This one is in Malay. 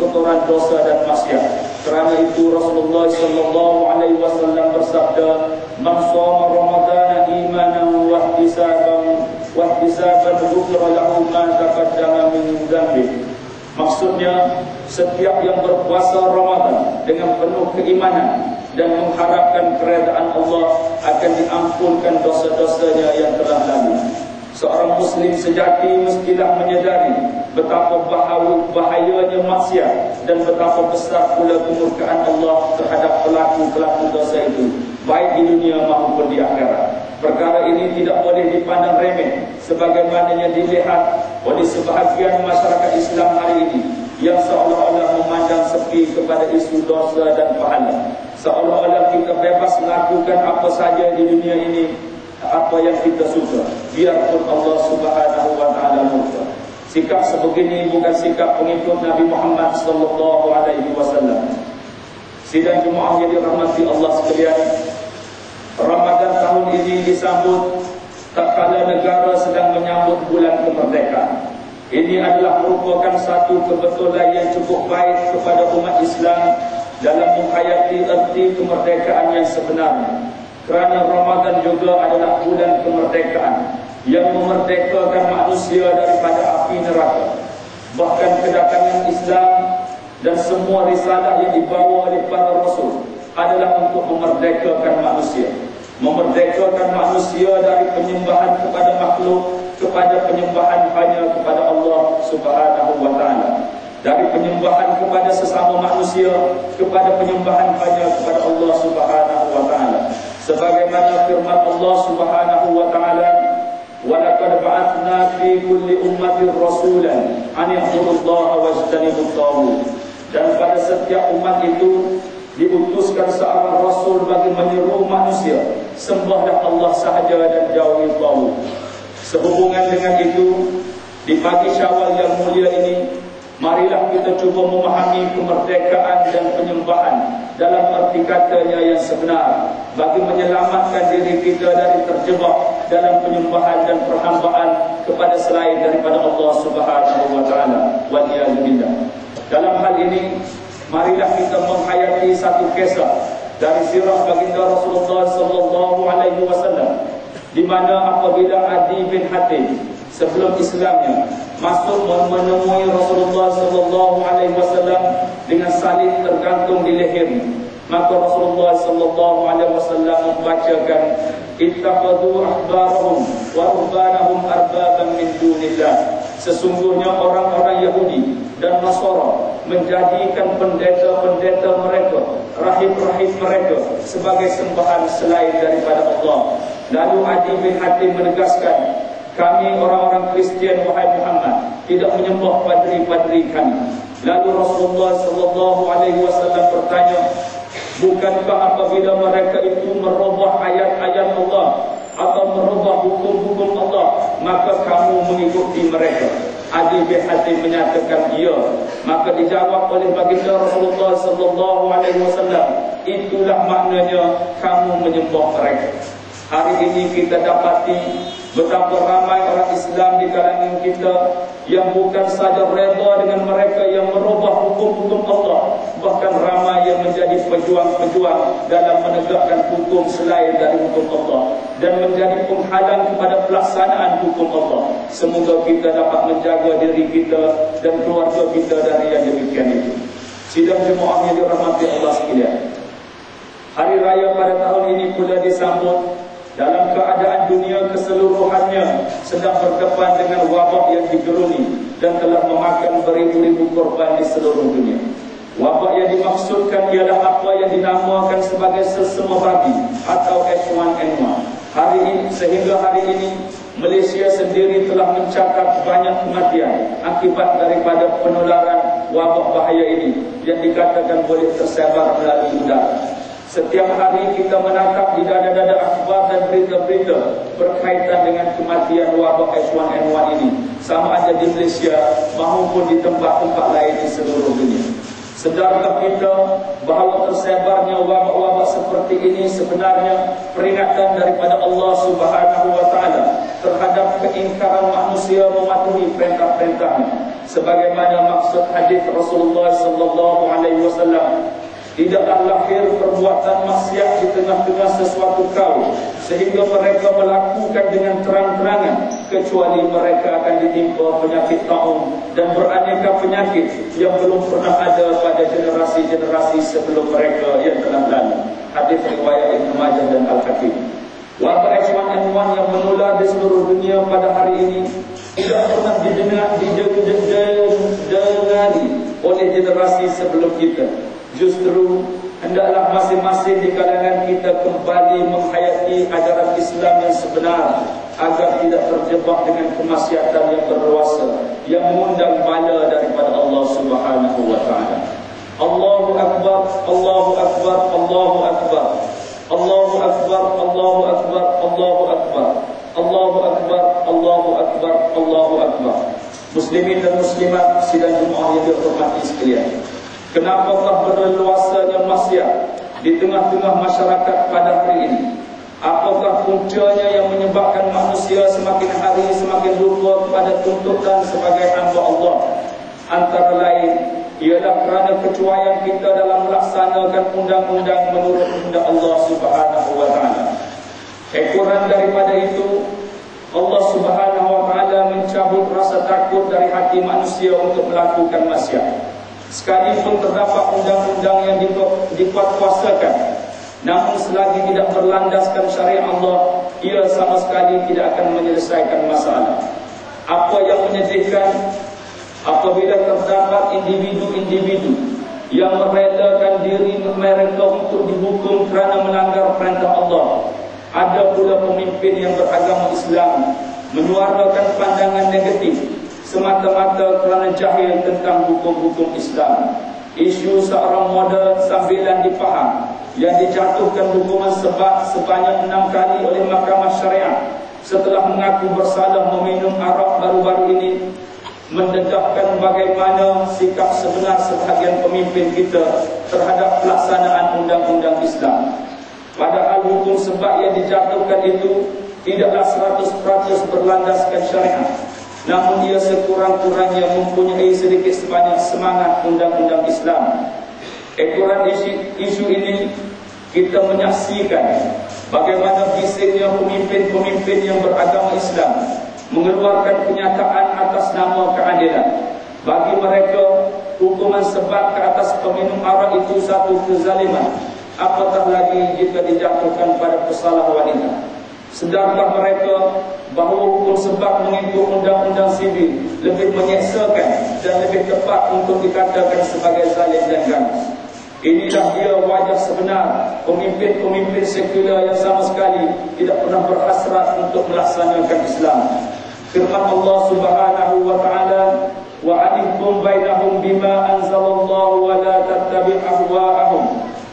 kotoran dosa dan maksiat. Kerana itu Rasulullah sallallahu alaihi wasallam bersabda, "Man shoma Ramadana imanan wa ihtisaban ghufira lahu ma taqaddama min dhanbi." Maksudnya, setiap yang berpuasa Ramadan dengan penuh keimanan dan mengharapkan keredaan Allah akan diampunkan dosa-dosanya yang telah lalu. Seorang Muslim sejati mestilah menyadari betapa bahayanya maksiat dan betapa besar pula kemurkaan Allah terhadap pelaku-pelaku dosa itu, baik di dunia maupun di akhirat. Perkara ini tidak boleh dipandang remeh sebagaimana yang dilihat oleh sebahagian masyarakat Islam hari ini, yang seolah-olah memandang sepi kepada isu dosa dan pahala. Seolah-olah kita bebas melakukan apa saja di dunia ini, apa yang kita suka, biarpun Allah Subhanahu wa taala murka. Sikap sebegini bukan sikap pengikut Nabi Muhammad sallallahu alaihi wasallam. Sidang jemaah yang dirahmati Allah sekalian, Ramadan tahun ini disambut tak kala negara sedang menyambut bulan kemerdekaan. Ini adalah merupakan satu kebetulan yang cukup baik kepada umat Islam dalam menghayati erti kemerdekaan yang sebenarnya. Kerana Ramadan juga adalah bulan kemerdekaan yang memerdekakan manusia daripada api neraka. Bahkan kedatangan Islam dan semua risalah yang dibawa oleh para rasul adalah untuk memerdekakan manusia. Memerdekakan manusia dari penyembahan kepada makhluk kepada penyembahan hanya kepada Allah Subhanahu wa taala. Dari penyembahan kepada sesama manusia kepada penyembahan hanya kepada Allah Subhanahu wa taala. Sebagaimana firman Allah Subhanahu wa taala, "Wa laqad ba'atsna fi kulli ummatin rasulan an ya'budullaha wajtanibut taghut." Dan pada setiap umat itu diutuskan seorang rasul bagi menyeru manusia, sembahlah Allah sahaja dan jauhi taghut. Sehubungan dengan itu, di pagi Syawal yang mulia ini, marilah kita cuba memahami kemerdekaan dan penyembahan dalam arti katanya yang sebenar, bagi menyelamatkan diri kita dari terjebak dalam penyembahan dan perhambaan kepada selain daripada Allah Subhanahu wa taala. Waliyadzubillah. Dalam hal ini, marilah kita menghayati satu kisah dari sirah baginda Rasulullah sallallahu alaihi wasallam, di mana apabila Adi bin Hatim sebelum Islamnya masuk menemui Rasulullah sallallahu alaihi wasallam dengan salib tergantung di lehernya, maka Rasulullah sallallahu alaihi wasallam membacakan, "Ittakhadhu ahbarahum wa rubbanahum arbaban min dunillah." Sesungguhnya orang-orang Yahudi dan Nasara menjadikan pendeta-pendeta mereka, rahib-rahib mereka sebagai sembahan selain daripada Allah. Lalu Adi bin Hatim menegaskan, "Kami orang-orang Kristian, wahai Muhammad, tidak menyembah padri-padri kami." Lalu Rasulullah sallallahu alaihi wasallam bertanya, "Bukankah apabila mereka itu merubah ayat-ayat Allah atau merubah hukum-hukum Allah, maka kamu mengikuti mereka?" Adi bin Hatim menyatakan, "Ya." Maka dijawab oleh baginda Rasulullah sallallahu alaihi wasallam, "Itulah maknanya kamu menyembah mereka." Hari ini kita dapati betapa ramai orang Islam di kalangan kita yang bukan saja redha dengan mereka yang merubah hukum-hukum Allah, bahkan ramai yang menjadi pejuang-pejuang dalam menegakkan hukum selain dari hukum Allah dan menjadi penghalang kepada pelaksanaan hukum Allah. Semoga kita dapat menjaga diri kita dan keluarga kita dari yang demikian itu. Sidang jemaah yang dirahmati Allah sekalian, hari raya pada tahun ini pula disambut dalam keadaan dunia keseluruhannya sedang berdepan dengan wabak yang digeruni dan telah memakan beribu-ribu korban di seluruh dunia. Wabak yang dimaksudkan ialah apa yang dinamakan sebagai sesama babi atau H1N1. Sehingga hari ini Malaysia sendiri telah mencatat banyak kematian akibat daripada penularan wabak bahaya ini yang dikatakan boleh tersebar melalui udara. Setiap hari kita menangkap di dada-dada akhbar dan berita-berita berkaitan dengan kematian wabak H1N1 ini, sama ada di Malaysia maupun di tempat-tempat lain di seluruh dunia. Sedarkah kita bahawa tersebarnya wabak-wabak seperti ini sebenarnya peringatan daripada Allah Subhanahu wa taala terhadap keingkaran manusia mematuhi perintah-perintahnya. Sebagaimana maksud hadis Rasulullah sallallahu alaihi wasallam, tidaklah lahir perbuatan maksiat di tengah-tengah sesuatu kaum sehingga mereka melakukan dengan terang-terangan, kecuali mereka akan ditimpa penyakit taun dan beraneka penyakit yang belum pernah ada pada generasi-generasi sebelum mereka yang telah lalu. Hadis riwayat Ibnu Majah dan Al-Hakim. Wabak H1N1 yang menular di seluruh dunia pada hari ini tidak pernah didengari oleh generasi sebelum kita. Justru hendaklah masing-masing di kalangan kita kembali menghayati ajaran Islam yang sebenar agar tidak terjebak dengan kemaksiatan yang berluasa yang mengundang bala daripada Allah Subhanahu wa taala. Allahu akbar, Allahu akbar, Allahu akbar. Allahu akbar, Allahu akbar, Allahu akbar. Allahu akbar, Allahu akbar, Allahu akbar. Muslimin dan muslimat sidang Jumaah yang dihormati sekalian, kenapakah berleluasanya maksiat di tengah-tengah masyarakat pada hari ini? Apakah puncanya yang menyebabkan manusia semakin hari semakin lupa kepada tuntutan sebagai hamba Allah? Antara lain ialah kerana kecuaian kita dalam melaksanakan undang-undang menurut undang Allah Subhanahu wa taala. Ekoran daripada itu, Allah Subhanahu wa taala mencabut rasa takut dari hati manusia untuk melakukan maksiat. Sekalipun terdapat undang-undang yang dikuatkuasakan, namun selagi tidak berlandaskan syariat Allah, ia sama sekali tidak akan menyelesaikan masalah. Apa yang menyedihkan, apabila terdapat individu-individu yang merelakan diri mereka untuk dihukum kerana melanggar perintah Allah. Ada pula pemimpin yang beragama Islam menyuarakan pandangan negatif semata-mata kerana jahil tentang hukum-hukum Islam. Isu seorang model sambilan dipaham yang dijatuhkan hukuman sebat sebanyak 6 kali oleh Mahkamah Syariah setelah mengaku bersalah meminum arak baru-baru ini mendedahkan bagaimana sikap sebenar sebahagian pemimpin kita terhadap pelaksanaan undang-undang Islam. Padahal hukum sebab yang dijatuhkan itu tidaklah 100% berlandaskan syariat, namun ia sekurang-kurangnya mempunyai sedikit sebanyak semangat undang-undang Islam. Ekoran isu ini kita menyaksikan bagaimana bisingnya pemimpin-pemimpin yang beragama Islam mengeluarkan kenyataan atas nama keadilan. Bagi mereka, hukuman sebat ke atas peminum arak itu satu kezaliman, apatah lagi jika dijatuhkan pada pesalah wanita. Sedangkan mereka bahawa hukum sebat mengikut undang-undang sivil lebih menyeksakan dan lebih tepat untuk dikatakan sebagai zalim dan ganas. Inilah dia wajah sebenar pemimpin-pemimpin sekular yang sama sekali tidak pernah berhasrat untuk melaksanakan Islam. Firman Allah Subhanahu wa taala, wa anihkum bainahum bima